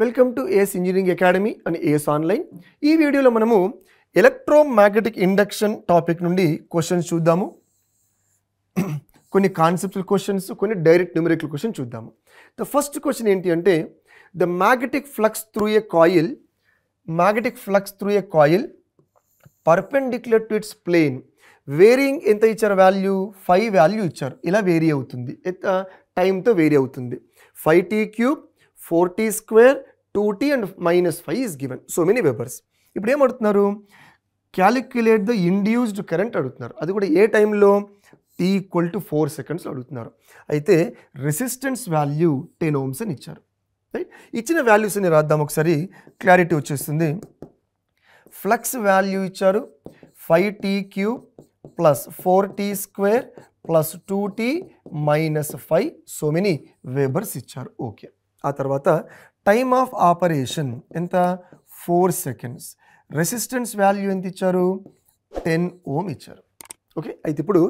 Welcome to AS engineering academy and AS online. ఈ వీడియోలో మనము ఎలక్ట్రోమాగ్నెటిక్ ఇండక్షన్ టాపిక్ నుండి క్వశ్చన్స్ చూద్దాము. కొన్ని కాన్సెప్చువల్ క్వశ్చన్స్, కొన్ని డైరెక్ట్ న్యూమరికల్ క్వశ్చన్ చూద్దాము. ద ఫస్ట్ క్వశ్చన్ ఏంటి అంటే the magnetic flux through a coil perpendicular to its plane varying ఎంత ఇచ్చారు వాల్యూ 5 వాల్యూ ఇచ్చారు. ఇలా వేరీ అవుతుంది, టైంతో వేరీ అవుతుంది. 5t³ 4t² 2t and -5 is given. So many Webers. ఇప్పుడు ఏమడుతున్నారు, క్యాలిక్యులేట్ ద ఇండ్యూస్డ్ కరెంట్ అడుగుతున్నారు. అది కూడా ఏ టైంలో t = 4 సెకండ్స్లో అడుగుతున్నారు. అయితే రెసిస్టెన్స్ వాల్యూ 10 ohms అని ఇచ్చారు. రైట్, ఇచ్చిన వాల్యూస్ని రాద్దాం ఒకసారి, క్లారిటీ వచ్చేస్తుంది. ఫ్లక్స్ వాల్యూ ఇచ్చారు 5t³ + 4t² + 2t -5 so many webers ఇచ్చారు. ఓకే, ఆ తర్వాత టైమ్ ఆఫ్ ఆపరేషన్ ఎంత 4 సెకండ్స్. రెసిస్టెన్స్ వాల్యూ ఎంత ఇచ్చారు 10 ohm ఇచ్చారు. ఓకే, అయితే ఇప్పుడు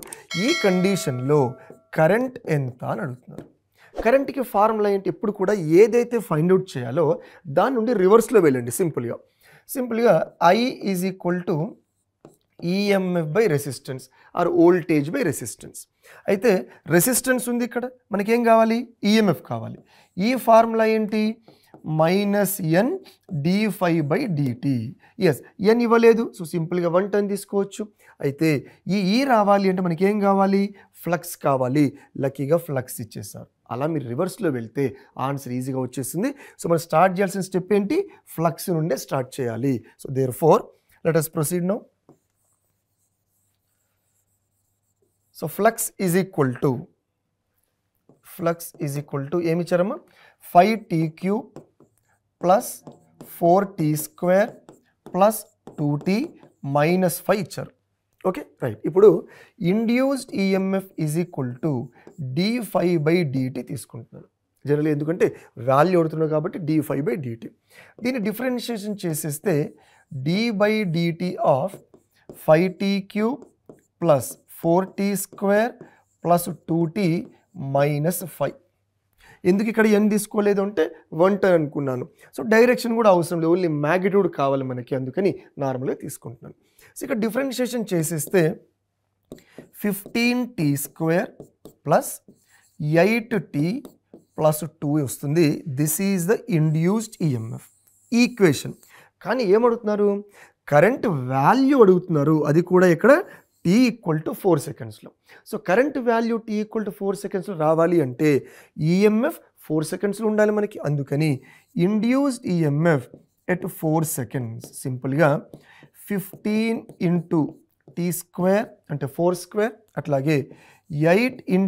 ఈ కండిషన్లో కరెంట్ ఎంత అని అడుగుతున్నారు. కరెంట్కి ఫార్ములా ఏంటి, ఎప్పుడు కూడా ఏదైతే ఫైండ్ అవుట్ చేయాలో దాని నుండి రివర్స్లో వెళ్ళండి. సింపుల్గా I = EMF by resistance or voltage by resistance. అయితే రెసిస్టెన్స్ ఉంది, ఇక్కడ మనకేం కావాలి, ఈఎంఎఫ్ కావాలి. ఈ ఫార్ములా ఏంటి, -N dφ/dt. ఎస్, ఎన్ ఇవ్వలేదు, సో సింపుల్గా 1 టర్న్ తీసుకోవచ్చు. అయితే ఈ రావాలి అంటే మనకేం కావాలి, ఫ్లక్స్ కావాలి. లక్కీగా ఫ్లక్స్ ఇచ్చేసారు. అలా మీరు రివర్స్లో వెళ్తే ఆన్సర్ ఈజీగా వచ్చేస్తుంది. సో మనం స్టార్ట్ చేయాల్సిన స్టెప్ ఏంటి, ఫ్లక్స్ నుండే స్టార్ట్ చేయాలి. So therefore let us proceed now. So flux is equal to ఏమి ఇచ్చారమ్మా, 5t³ + 4t² + 2t -5 ఇచ్చారు. ఓకే రైట్, ఇప్పుడు ఇండ్యూస్డ్ ఈఎంఎఫ్ dφ/dt తీసుకుంటున్నాను జనరల్, ఎందుకంటే వాల్యూ అడుగుతున్నాను కాబట్టి dφ/dt. దీన్ని డిఫరెన్షియేషన్ చేసేస్తే d/dt of 5t³ + 4t² + 2t -5. ఎందుకు ఇక్కడ n తీసుకోలేదు అంటే 1 టర్న్ అనుకున్నాను. సో డైరెక్షన్ కూడా అవసరం లేదు, ఓన్లీ మ్యాగ్నిట్యూడ్ కావాలి మనకి, అందుకని నార్మల్గా తీసుకుంటున్నాను. సో ఇక్కడ డిఫరెన్షియేషన్ చేసేస్తే 15t² + 8t + 2 వస్తుంది. This is the induced EMF equation. కానీ ఏమడుగుతున్నారు, కరెంట్ వాల్యూ అడుగుతున్నారు, అది కూడా ఇక్కడ t = 4 సెకండ్స్లో. సో కరెంట్ వాల్యూ t = 4 సెకండ్స్లో రావాలి అంటే ఈఎంఎఫ్ 4 సెకండ్స్లో ఉండాలి మనకి. అందుకని ఇండ్యూస్డ్ ఈఎంఎఫ్ ఎట్ 4 సెకండ్స్ సింపుల్గా 15 × t² అంటే 4², అట్లాగే 8 ×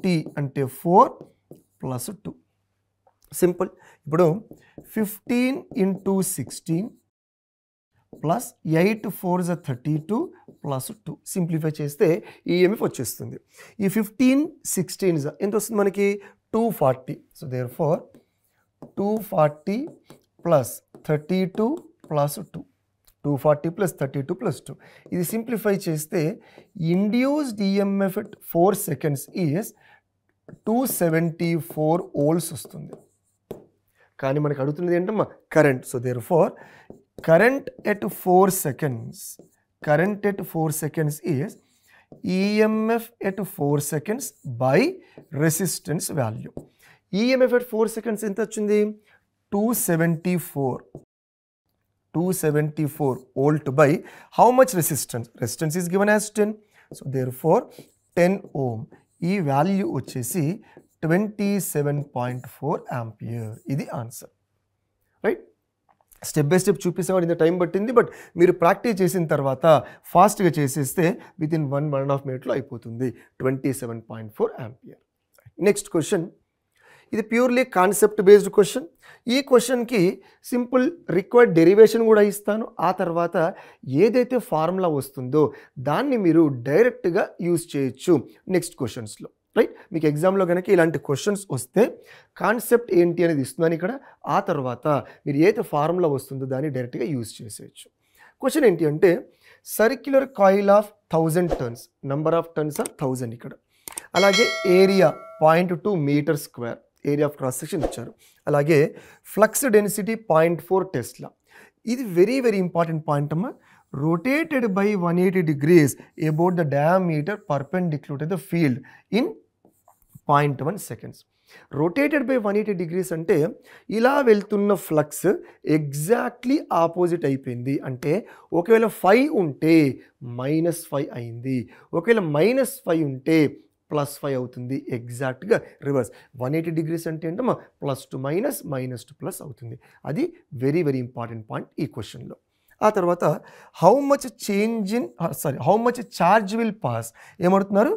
t అంటే 4 + 2. సింపుల్. ఇప్పుడు 15 × 16 + 8 × 4 = 32 + 2 సింప్లిఫై చేస్తే ఈఎంఎఫ్ వచ్చేస్తుంది. ఈ 15 16 ఎంత వస్తుంది మనకి 240. So therefore 240 + 32 + 2 240 + 32 + 2. ఇది సింప్లిఫై చేస్తే induced EMF at 4 seconds is 274 volts వస్తుంది. కానీ మనకు అడుగుతున్నది ఏంటమ్మా, current. So therefore current at 4 seconds is EMF at 4 seconds by resistance value. EMF at 4 seconds ఎంత వచ్చింది 274 volt by how much resistance is given as 10. so therefore 10 ohm. ఈ value వచ్చేసి 27.4 ampere. ఇది answer. Right, step by step చూపిస్తామని ఇంత time పట్టింది, but మీరు practice చేసిన తర్వాత ఫాస్ట్గా చేసేస్తే వితిన్ 1.5 మినిట్లో అయిపోతుంది. 27.4 ampere. నెక్స్ట్ క్వశ్చన్, ఇది ప్యూర్లీ కాన్సెప్ట్ బేస్డ్ క్వశ్చన్. ఈ క్వశ్చన్కి సింపుల్ రిక్వైర్డ్ డెరివేషన్ కూడా ఇస్తాను. ఆ తర్వాత ఏదైతే ఫార్ములా వస్తుందో దాన్ని మీరు డైరెక్ట్గా యూజ్ చేయొచ్చు నెక్స్ట్ క్వశ్చన్స్లో. రైట్, మీకు ఎగ్జామ్లో కనుక ఇలాంటి క్వశ్చన్స్ వస్తే కాన్సెప్ట్ ఏంటి అనేది ఇస్తున్నాను ఇక్కడ. ఆ తర్వాత మీరు ఏదైతే ఫార్ములా వస్తుందో దాన్ని డైరెక్ట్గా యూజ్ చేసేయచ్చు. క్వశ్చన్ ఏంటి అంటే circular coil of 1000 turns, number of turns are 1000 ఇక్కడ. అలాగే area 0.2 metre square. Area of cross section ఇచ్చారు. అలాగే ఫ్లక్స్ డెన్సిటీ 0.4 టెస్లా. ఇది వెరీ వెరీ ఇంపార్టెంట్ పాయింట్ అమ్మా. Rotated by 180 degrees about the diameter perpendicular to the field in 0.1 seconds. Rotated by 180 degrees అంటే ఇలా వెళ్తున్న flux exactly opposite అయిపోయింది. అంటే ఒకవేళ 5 ఉంటే -5 అయింది, ఒకవేళ -5 ఉంటే +5 అవుతుంది. ఎగ్జాక్ట్గా రివర్స్. 180 degrees అంటే ఏంటమ్మా plus to minus, minus to plus అవుతుంది. అది వెరీ వెరీ ఇంపార్టెంట్ పాయింట్ ఈ క్వశ్చన్లో. ఆ తర్వాత how much charge will pass, ఏమడుతున్నారు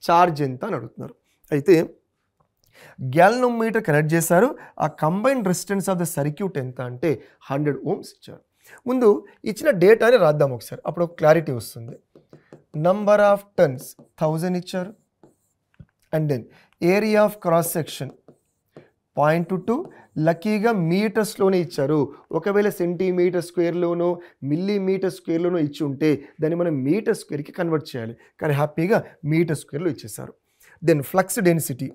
ఛార్జ్ ఎంత అని అడుగుతున్నారు. అయితే గ్యాల్వనోమీటర్ కనెక్ట్ చేశారు. ఆ combined resistance of the circuit ఎంత అంటే 100 ohms ఇచ్చారు. ముందు ఇచ్చిన డేటాని రాద్దాం ఒకసారి, అప్పుడు ఒక క్లారిటీ వస్తుంది. నంబర్ ఆఫ్ టర్న్స్ 1000 ఇచ్చారు. And then area of cross section 0.22, లక్కీగా మీటర్స్లోనే ఇచ్చారు. ఒకవేళ సెంటీమీటర్ స్క్వేర్లోనో మిల్లీమీటర్ స్క్వేర్లోనో ఇచ్చి ఉంటే దాన్ని మనం మీటర్ స్క్వేర్కి కన్వర్ట్ చేయాలి, కానీ హ్యాపీగా మీటర్ స్క్వేర్లో ఇచ్చేసారు. Then flux density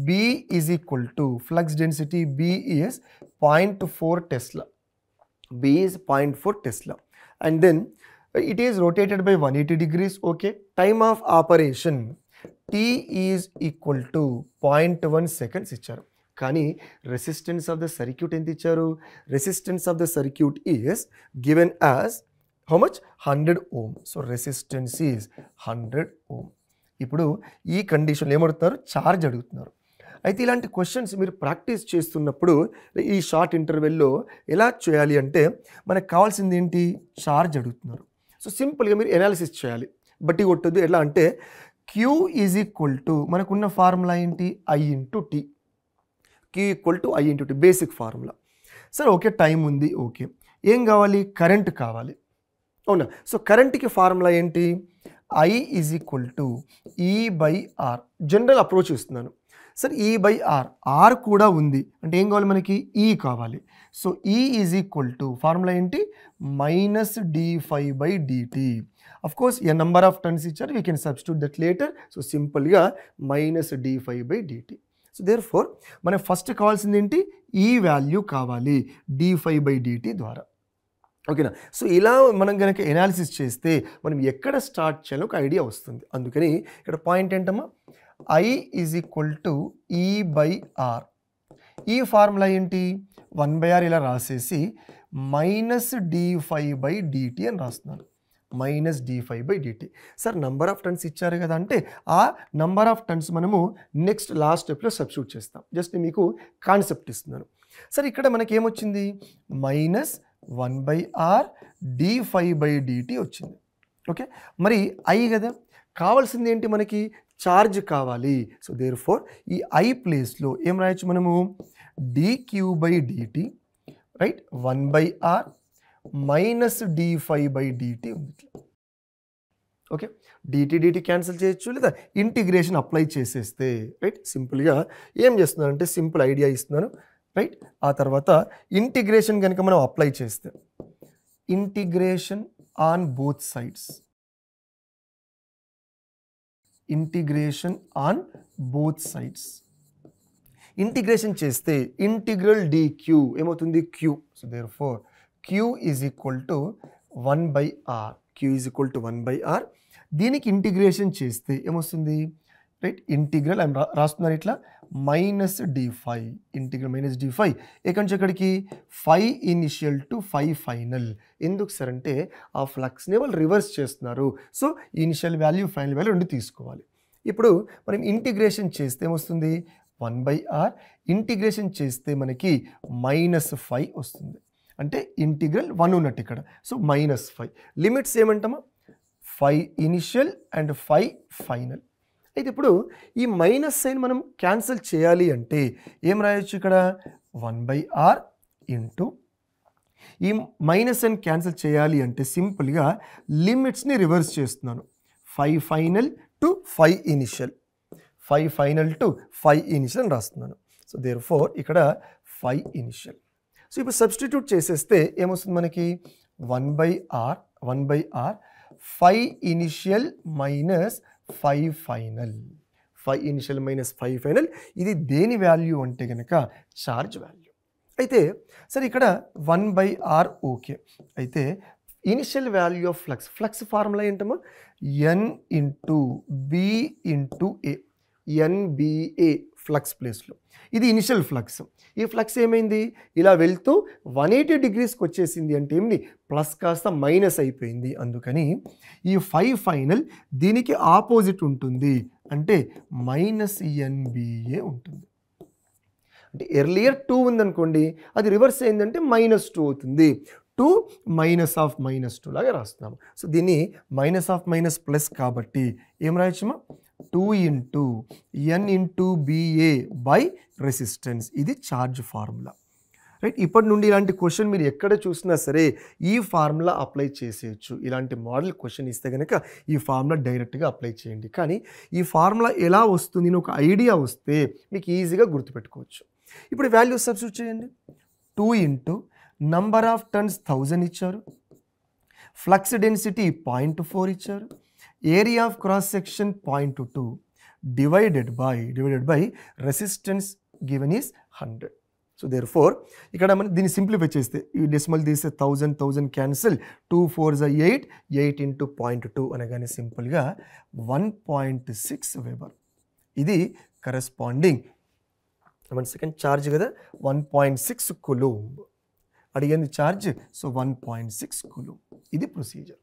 B is equal to, flux density B is 0.4 Tesla. B is 0.4 Tesla. And then it is rotated by 180 degrees. Okay. Time of operation T is equal to 0.1 seconds ఇచ్చారు. కానీ resistance of the circuit ఎంత ఇచ్చారు? Resistance of the circuit is given as how much 100 ohm. So resistance is 100 ohm. ఇప్పుడు ఈ కండిషన్లో ఏమడుతున్నారు? Charge అడుగుతున్నారు. అయితే ఇలాంటి క్వశ్చన్స్ మీరు ప్రాక్టీస్ చేస్తున్నప్పుడు ఈ షార్ట్ ఇంటర్వెల్లో ఎలా చేయాలి అంటే మనకు కావాల్సింది ఏంటి? ఛార్జ్ అడుగుతున్నారు. సో సింపుల్గా మీరు ఎనాలిసిస్ చేయాలి, బట్టి కొట్టద్దు. ఎలా అంటే Q ఈజ్ ఈక్వల్ టు, మనకున్న ఫార్ములా ఏంటి? I into T. Q equal to I into T, basic formula. సరే ఓకే, టైం ఉంది. ఓకే, ఏం కావాలి? కరెంట్ కావాలి, అవునా? సో కరెంట్కి ఫార్ములా ఏంటి? I is equal to E/R. General approach ఇస్తున్నాను. సరే E/R, R కూడా ఉంది అంటే ఏం కావాలి మనకి? E కావాలి. So E is equal to formula ఏంటి? -dφ/dt. Of course a number of turns ఇచ్చారు, we can substitute that later. So సింపుల్గా -dφ/dt. సో దేర్ ఫోర్ మనకు ఫస్ట్ కావాల్సింది ఏంటి? ఈ వాల్యూ కావాలి dφ/dt ద్వారా. ఓకేనా? సో ఇలా మనం కనుక ఎనాలిసిస్ చేస్తే మనం ఎక్కడ స్టార్ట్ చేయాలో ఒక ఐడియా వస్తుంది. అందుకని ఇక్కడ పాయింట్ ఏంటమ్మా? I is equal to E/R. ఈ ఫార్ములా ఏంటి? 1/R ఇలా రాసేసి -dφ/dt అని రాస్తున్నాను. -dφ/dt. Sir number of turns ఇచ్చారు కదా అంటే ఆ నంబర్ ఆఫ్ టర్న్స్ మనము నెక్స్ట్ లాస్ట్ స్టెప్లో సబ్స్టిట్యూట్ చేస్తాం. జస్ట్ మీకు కాన్సెప్ట్ ఇస్తున్నాను. సార్ ఇక్కడ మనకి ఏమొచ్చింది? -1/R dφ/dt వచ్చింది. ఓకే, మరి I కదా, కావాల్సింది ఏంటి మనకి? ఛార్జ్ కావాలి. సో దేర్ ఫోర్ ఈ I ప్లేస్లో ఏం రాయొచ్చు మనము? dq/dt, రైట్, 1/R -dφ/dt ఉంది. ఓకే, dt క్యాన్సిల్ చేయొచ్చు, లేదా ఇంటిగ్రేషన్ అప్లై చేసేస్తే, రైట్. సింపుల్గా ఏం చేస్తున్నానంటే సింపుల్ ఐడియా ఇస్తున్నాను, రైట్. ఆ తర్వాత ఇంటిగ్రేషన్ కనుక మనం అప్లై చేస్తే, integration on both sides, integration on both sides. Integration చేస్తే ఇంటిగ్రల్ dq ఏమవుతుంది? Q. So therefore Q is equal to 1/R. Q is equal to 1/R. దీనికి ఇంటిగ్రేషన్ చేస్తే ఏమొస్తుంది? రైట్, ఇంటిగ్రల్ ఐఎమ్ రాస్తున్నాను ఇట్లా -dφ. ఇంటిగ్రల్ -dφ ఎక్కడి నుంచి ఎక్కడికి? 5 ఇనిషియల్ టు 5 ఫైనల్. ఎందుకు సార్ అంటే ఆ ఫ్లక్స్ని వాళ్ళు రివర్స్ చేస్తున్నారు. So initial value final value రెండు తీసుకోవాలి. ఇప్పుడు మనం ఇంటిగ్రేషన్ చేస్తే ఏమొస్తుంది? 1/R. ఇంటిగ్రేషన్ చేస్తే మనకి -5 వస్తుంది. అంటే ఇంటిగ్రల్ 1 ఉన్నట్టు ఇక్కడ. సో -5. లిమిట్స్ ఏమంటామా? 5 ఇనిషియల్ అండ్ 5 ఫైనల్. అయితే ఇప్పుడు ఈ మైనస్ సైన్ మనం క్యాన్సిల్ చేయాలి అంటే ఏం రాయొచ్చు ఇక్కడ? 1/R ఇంటూ ఈ మైనస్ సైన్ క్యాన్సిల్ చేయాలి అంటే సింపుల్గా లిమిట్స్ని రివర్స్ చేస్తున్నాను. 5 final to 5 initial, 5 final to 5 initial అని రాస్తున్నాను. సో దేర్ ఫోర్ ఇక్కడ 5 ఇనిషియల్. సో ఇప్పుడు సబ్స్టిట్యూట్ చేసేస్తే ఏమొస్తుంది మనకి? 1/R 5 initial minus 5 final. 5 initial minus 5 final. ఇది దేని వాల్యూ అంటే కనుక ఛార్జ్ వాల్యూ. అయితే సరే ఇక్కడ 1/r ఓకే. అయితే initial value of flux formula ఏంటమ్మా? n ఇంటూ బి ఇంటూ ఏ. NBA ఫ్లక్స్ ప్లేస్లో ఇది ఇనిషియల్ ఫ్లక్స్. ఈ ఫ్లక్స్ ఏమైంది? ఇలా వెళ్తూ 180 డిగ్రీస్కి వచ్చేసింది అంటే ఏంటి? ప్లస్ కాస్త మైనస్ అయిపోయింది. అందుకని ఈ 5 ఫైనల్ దీనికి ఆపోజిట్ ఉంటుంది, అంటే -NBA ఉంటుంది. అంటే ఎర్లియర్ 2 ఉందనుకోండి, అది రివర్స్ అయిందంటే -2 అవుతుంది. 2 -2 లాగా రాస్తున్నాము. సో దీన్ని -మైనస్ ప్లస్ కాబట్టి ఏం రాయొచ్చమ్మా? 2 into n into BA by resistance. ఇది ఛార్జ్ ఫార్ములా, రైట్? ఇప్పటి నుండి ఇలాంటి క్వశ్చన్ మీరు ఎక్కడ చూసినా సరే ఈ ఫార్ములా అప్లై చేసేయచ్చు. ఇలాంటి మోడల్ క్వశ్చన్ ఇస్తే కనుక ఈ ఫార్ములా డైరెక్ట్గా అప్లై చేయండి. కానీ ఈ ఫార్ములా ఎలా వస్తుంది అని ఒక ఐడియా వస్తే మీకు ఈజీగా గుర్తుపెట్టుకోవచ్చు. ఇప్పుడు వాల్యూస్ సబ్స్టిట్యూట్ చేయండి. 2 ఇంటూ నంబర్ ఆఫ్ టర్న్స్ 1000 ఇచ్చారు, ఫ్లక్స్ డెన్సిటీ 0.4 ఇచ్చారు, area of cross section 0.2 divided by resistance given is 100. So therefore ఇక్కడ మనం దీన్ని సింప్లిఫై చేస్తే ఈ డెసిమల్ తీస్తే 1000 క్యాన్సిల్, 2 4s 8, 8 ఇంటూ 0.2 అనగానే సింపుల్గా 1.6 వెబర్. ఇది కరెస్పాండింగ్ 1 సెకండ్ ఛార్జ్ కదా, 1.6 కులూంబ్ అడిగింది ఛార్జ్. So 1.6 coulomb. ఇది ప్రొసీజర్.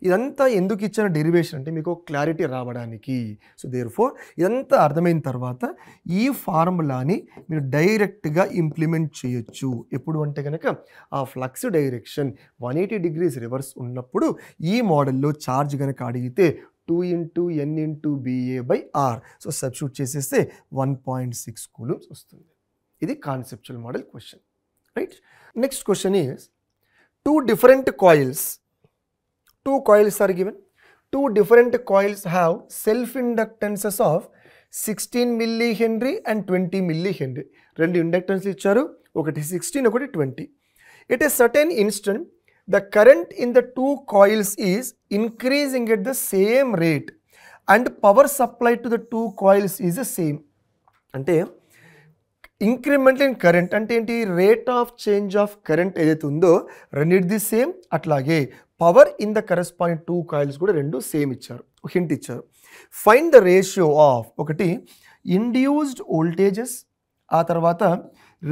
ఇదంతా ఎందుకు ఇచ్చిన డెరివేషన్ అంటే మీకు క్లారిటీ రావడానికి. సో దేర్ ఫోర్ ఇదంతా అర్థమైన తర్వాత ఈ ఫార్ములాని మీరు డైరెక్ట్గా ఇంప్లిమెంట్ చేయొచ్చు. ఎప్పుడు అంటే కనుక ఆ ఫ్లక్స్ డైరెక్షన్ 180 డిగ్రీస్ రివర్స్ ఉన్నప్పుడు ఈ మోడల్లో ఛార్జ్ కనుక అడిగితే 2 into n into BA by R. So substitute చేసేస్తే 1.6 కూలూమ్స్ వస్తుంది. ఇది conceptual model question, right? Next question is 2 different coils. 2 coils are given. 2 different coils have self-inductances of 16 millihenry and 20 millihenry. రెండు inductance ఇచ్చారు, ఒకటి 16, ఒకటి 20. At a certain instant, the current in the 2 coils is increasing at the same rate and power supplied to the 2 coils is the same. అంటే increment in current అంటే ఏంటి? Rate of change of current ఏదైతే ఉందో రెండిటిది same, అట్లాగే power in the corresponding 2 coils కూడా రెండు same ఇచ్చారు. Hint ఇచ్చారు. ఫైండ్ ద రేషియో ఆఫ్ ఒకటి ఇండ్యూస్డ్ వోల్టేజెస్, ఆ తర్వాత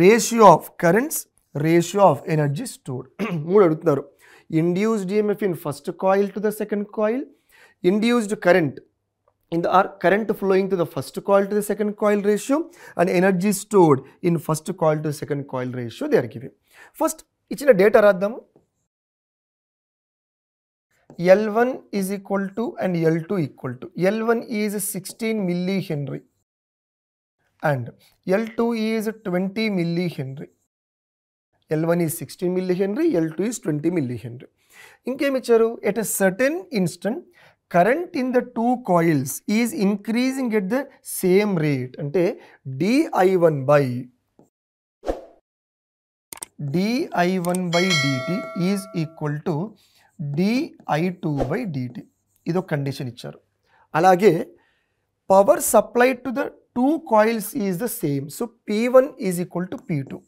ratio of currents, ratio of energy stored. 3 అడుగుతున్నారు. Induced EMF in first coil to the second coil, induced current in the current flowing to the first coil to the second coil ratio, and energy stored in first coil to the second coil ratio they are given. First ichina data raddam. L1 is equal to and L2 equal to. L1 is 16 millihenry and L2 is 20 millihenry. L1 is 16 millihenry, L2 is 20 millihenry. ఇంకేం ఇచ్చారు? at a certain instant current in the 2 coils is increasing at the same rate. అంటే di1 by dt is equal to di2 by dt. ఇదొక condition ఇచ్చారు. అలాగే power supplied to the 2 coils is the same. So P1 is equal to P2.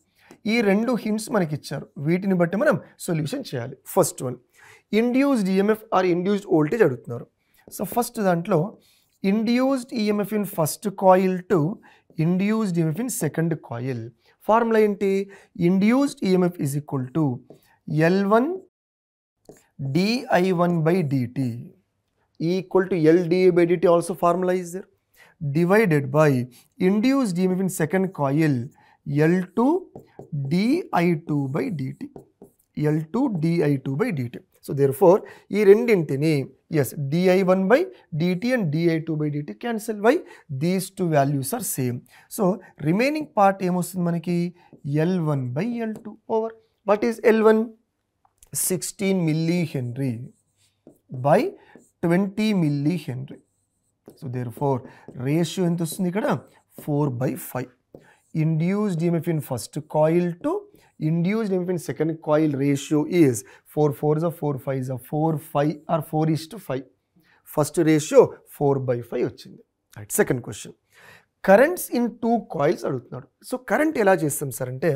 ఈ రెండు hints మనకి ఇచ్చారు. వీటిని బట్టి మనం సొల్యూషన్ చేయాలి. First one induced EMF or induced voltage అడుగుతున్నారు. సో ఫస్ట్ దాంట్లో induced EMF in first coil to induced EMF in second coil. Formula ఏంటి? Induced EMF is equal to L1 di1 by dt equal to LdA by dt, also formula is there, divided by induced EMF in second coil L2 di2 by dt. L2 di2 by dt. So therefore ఈ రెండింటిని yes di1 by dt and di2 by dt cancel. Why? These two values are same. So remaining part ఏమొస్తుంది మనకి? L1 by L2 over what is L1? 16 millihenry by 20 millihenry. So therefore ratio ఎంత వస్తుంది ఇక్కడ? 4/5. Induced EMF in first coil to induced EMF in second coil ratio is 4 4s are 4 5s are 4 5 or 4:5. First ratio 4/5 వచ్చింది. Right, second question, currents in 2 coils అడుగుతున్నాడు. So current ఎలా చేస్తాం sir అంటే,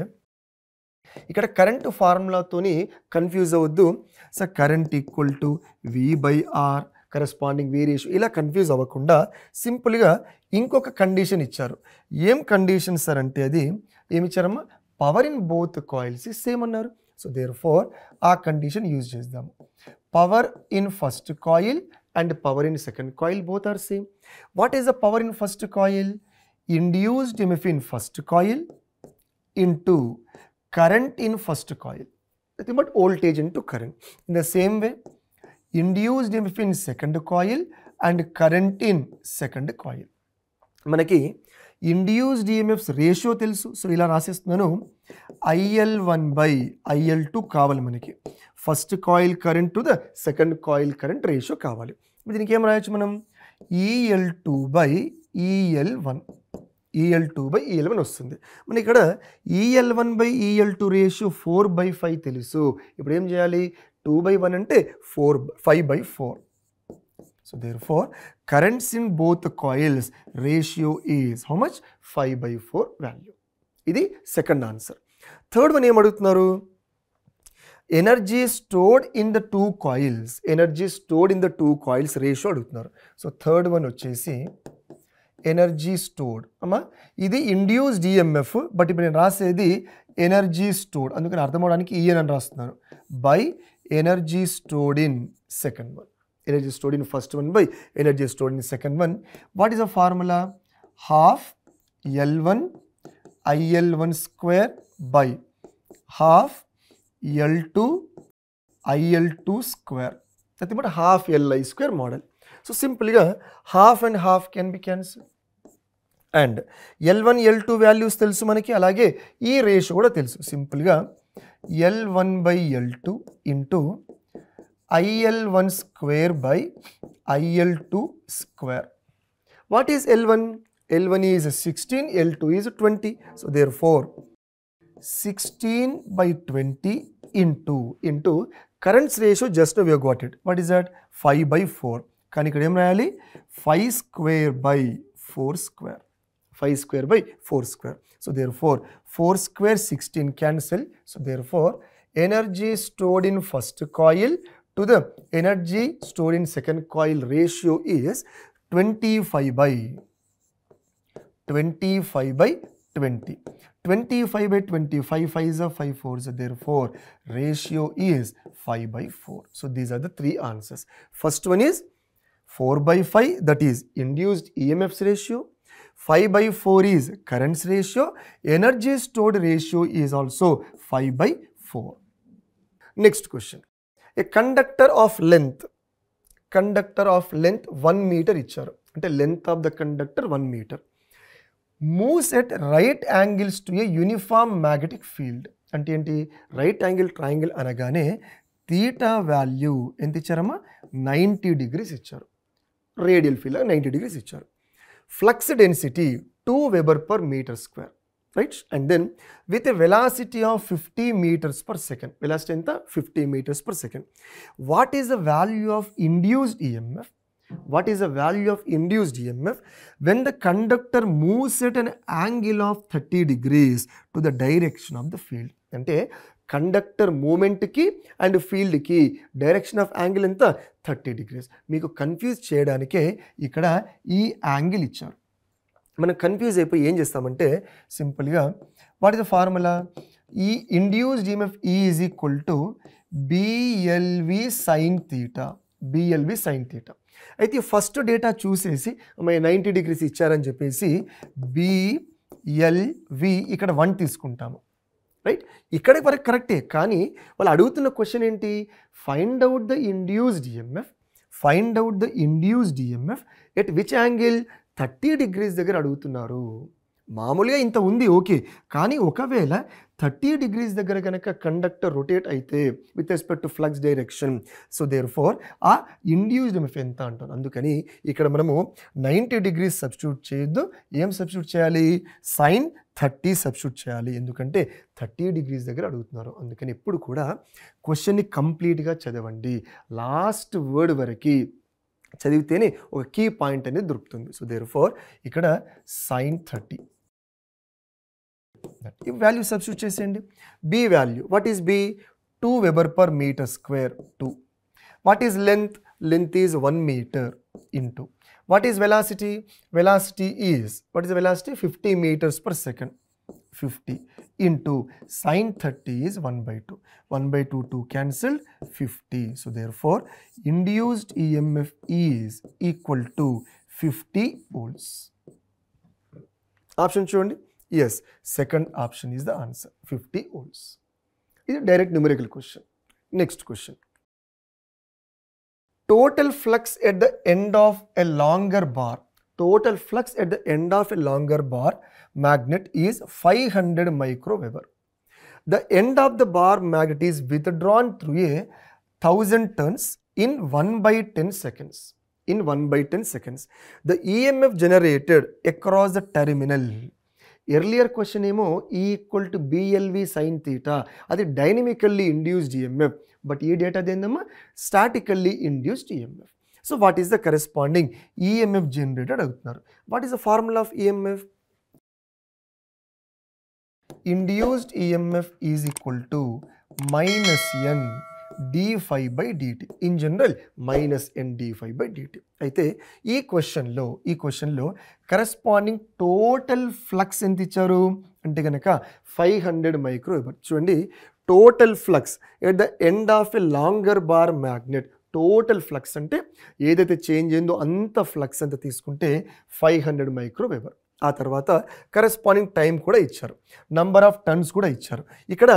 ఇక్కడ current ఫార్ములాతోని confuse అవ్వద్దు. So current equal to V/R corresponding variation, ఇలా confuse అవ్వకుండా సింపుల్గా ఇంకొక కండిషన్ ఇచ్చారు. ఏం కండిషన్ సార్ అంటే, అది ఏమి ఇచ్చారమ్మా, power in both coils is same అన్నారు. సో దేర్ ఫోర్ ఆ కండిషన్ యూజ్ చేద్దాము. Power in first coil and power in second coil both are same. What is the power in first coil? Induced EMF in first coil into current in first coil. Nothing but voltage into current. In the same way, induced EMF in second coil and current in second coil. మనకి induced EMFs ratio తెలుసు. So ఇలా రాసేస్తున్నాను, IL1/IL2 కావాలి మనకి. First coil current to the second coil current ratio కావాలి. దీనికి ఏం రాయొచ్చు మనం, EL2/EL1, EL2/EL1 వస్తుంది. మనకి ఇక్కడ EL1/EL2 రేషియో 4/5 తెలుసు. ఇప్పుడు ఏం చేయాలి, 2/1 అంటే 5/4. So therefore currents in both coils ratio is how much? 5/4 value. ఇది సెకండ్ ఆన్సర్. థర్డ్ వన్ ఏం అడుగుతున్నారు, energy stored in the 2 coils, energy stored in the 2 coils ratio అడుగుతున్నారు. సో థర్డ్ వన్ వచ్చేసి ఎనర్జీ స్టోర్డ్. అమ్మా ఇది induced EMF, but ఇప్పుడు నేను రాసేది ఎనర్జీ స్టోర్డ్, అందుకని అర్థం అవడానికి ఈఎన్ అని రాస్తున్నాను, by energy stored in second one. Energy stored in first one by energy stored in second one. What is the formula? Half L1 IL1 square by half L2 IL2 square. Nothing but half Li square model. So simply half and half can be cancelled. And L1 L2 values తెలుసు మనకి, అలాగే ఈ ratio కూడా తెలుసు. సింపుల్గా L1/L2 into IL1 square by IL2 square. What is L1? L1 is 16, L2 is 20. So therefore 16/20 into currents ratio, just now we have got it. What is that? 5/4. కానీ ఇక్కడ ఏం రాయాలి, 5 square by 4 square. 5 square by 4 square. So therefore 4 square 16 cancel. So therefore energy stored in first coil to the energy stored in second coil ratio is 25/20. 25/20. 25/20. 5 5s are 5 4s. Therefore ratio is 5/4. So these are the three answers. First one is 4/5, that is induced EMF's ratio. 5/4 is currents ratio. Energy stored ratio is also 5/4. Next question. A conductor of length 1 meter ఇచ్చారు, అంటే length of the conductor 1 meter, moves at right angles to a uniform magnetic field. అంటే ఏంటి, right angle triangle అనగానే theta value ఎంత ఇచ్చారమ్మా, 90 degrees ఇచ్చారు, radial field 90 degrees ఇచ్చారు. Flux density 2 Wb/m², right? And then with a velocity of 50 meters per second, velocity enta 50 meters per second. What is the value of induced EMF? What is the value of induced EMF when the conductor moves at an angle of 30 degrees to the direction of the field? అంటే conductor మూమెంట్కి and ఫీల్డ్కి direction of angle ఎంత, 30 degrees. మీకు confuse చేయడానికే ఇక్కడ ఈ angle ఇచ్చారు. మనం confuse అయిపోయి ఏం చేస్తామంటే, సింపుల్గా వాట్ ఇస్ ద ఫార్ములా, ఈ induced EMF E is equal to BLV sin theta. BLV sin theta. అయితే ఫస్ట్ డేటా చూసేసి 90 degrees ఇచ్చారని చెప్పేసి BLV ఇక్కడ 1 తీసుకుంటాము, రైట్? ఇక్కడికి వరకు కరెక్టే, కానీ వాళ్ళు అడుగుతున్న క్వశ్చన్ ఏంటి, find out the induced EMF at which angle, 30 degrees దగ్గర అడుగుతున్నారు. మామూలుగా ఇంత ఉంది ఓకే, కానీ ఒకవేళ 30 degrees దగ్గర కనుక కండక్టర్ రొటేట్ అయితే with respect to flux direction, so therefore ఆ ఇండ్యూస్డ్ EMF ఎంత అంటారు. అందుకని ఇక్కడ మనము 90 degrees సబ్స్టిట్యూట్ చేయొద్దు, ఏం సబ్స్టిట్యూట్ చేయాలి, sin 30 సబ్స్టిట్యూట్ చేయాలి, ఎందుకంటే 30 degrees దగ్గర అడుగుతున్నారు. అందుకని ఎప్పుడు కూడా క్వశ్చన్ని కంప్లీట్గా చదవండి, లాస్ట్ వర్డ్ వరకు చదివితేనే ఒక కీ పాయింట్ అనేది దొరుకుతుంది. సో దేర్ఫోర్ ఇక్కడ sin 30 ఈ వాల్యూ సబ్స్టిట్యూట్ చేసేయండి. B value, what is B? 2 weber per metre square 2. What is length? Length is 1 metre into what is velocity? Velocity is, what is the velocity? 50 meters per second. 50 into sin 30 is 1 by 2. 1 by 2, 2 cancelled, 50. So therefore, induced EMF is equal to 50 volts. Option చూడండి. Yes, second option is the answer, 50 volts. This is a direct numerical question. Next question. Total flux at the end of a longer bar. Total flux at the end of a longer bar magnet is 500 microweber. The end of the bar magnet is withdrawn through a 1000 turns in 1 by 10 seconds. In 1 by 10 seconds. The EMF generated across the terminal. Earlier question ఏమో E equal to BLV sin theta, అది dynamically induced EMF. But ఈ data ఏందమ్మా? Statically induced EMF. So what is the corresponding EMF generated అడుగుతున్నారు. What is the formula of EMF? Induced EMF is equal to -n d∅ by dt. In general -n d∅ by dt. అయితే ఈ క్వశ్చన్లో corresponding total flux ఎంత ఇచ్చారు అంటే కనుక 500 microweber. చూడండి, total flux at the end of a longer bar magnet. Total flux అంటే ఏదైతే చేంజ్ అయిందో అంత ఫ్లక్స్ అంత తీసుకుంటే 500 మైక్రోవెబర్. ఆ తర్వాత కరెస్పాండింగ్ టైం కూడా ఇచ్చారు, నంబర్ ఆఫ్ టర్న్స్ కూడా ఇచ్చారు. ఇక్కడ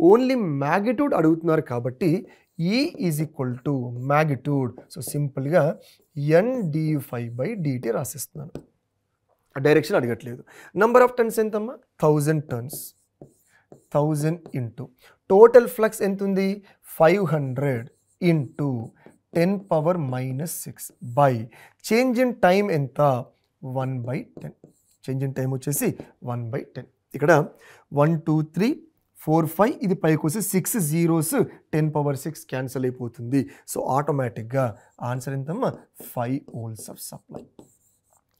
ఓన్లీ మ్యాగ్నిట్యూడ్ అడుగుతున్నారు కాబట్టి E is equal to magnitude. So సింపుల్గా n d∅ by dt రాసిస్తున్నాను. డైరెక్షన్ అడగట్లేదు. నంబర్ ఆఫ్ టర్న్స్ ఎంతమ్మా? 1000 టర్న్స్. 1000 ఇంటూ టోటల్ ఫ్లక్స్ ఎంత ఉంది? 500 into 10⁻⁻6 by change in time ఎంత? 1/10. చేంజ్ ఇన్ టైం వచ్చేసి 1/10. ఇక్కడ 1 2 3 4 5 ఇది పైకి వస్తే 6 zeros 10⁻6 క్యాన్సల్ అయిపోతుంది. సో ఆటోమేటిక్గా ఆన్సర్ ఎంతమ్మా? 5 volts ఆఫ్ సప్లై.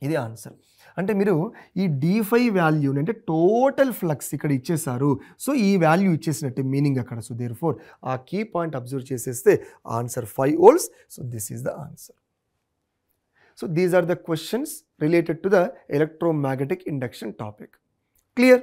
ఇది ఆన్సర్. అంటే మీరు ఈ d∅ వాల్యూని అంటే టోటల్ ఫ్లక్స్ ఇక్కడ ఇచ్చేసారు. సో ఈ వాల్యూ ఇచ్చేసినట్టే మీనింగ్ అక్కడ. సో దేర్ఫోర్ ఆ కీ పాయింట్ అబ్జర్వ్ చేసేస్తే answer 5 volts. So this is the answer. So these are the questions related to the electromagnetic induction topic. Clear?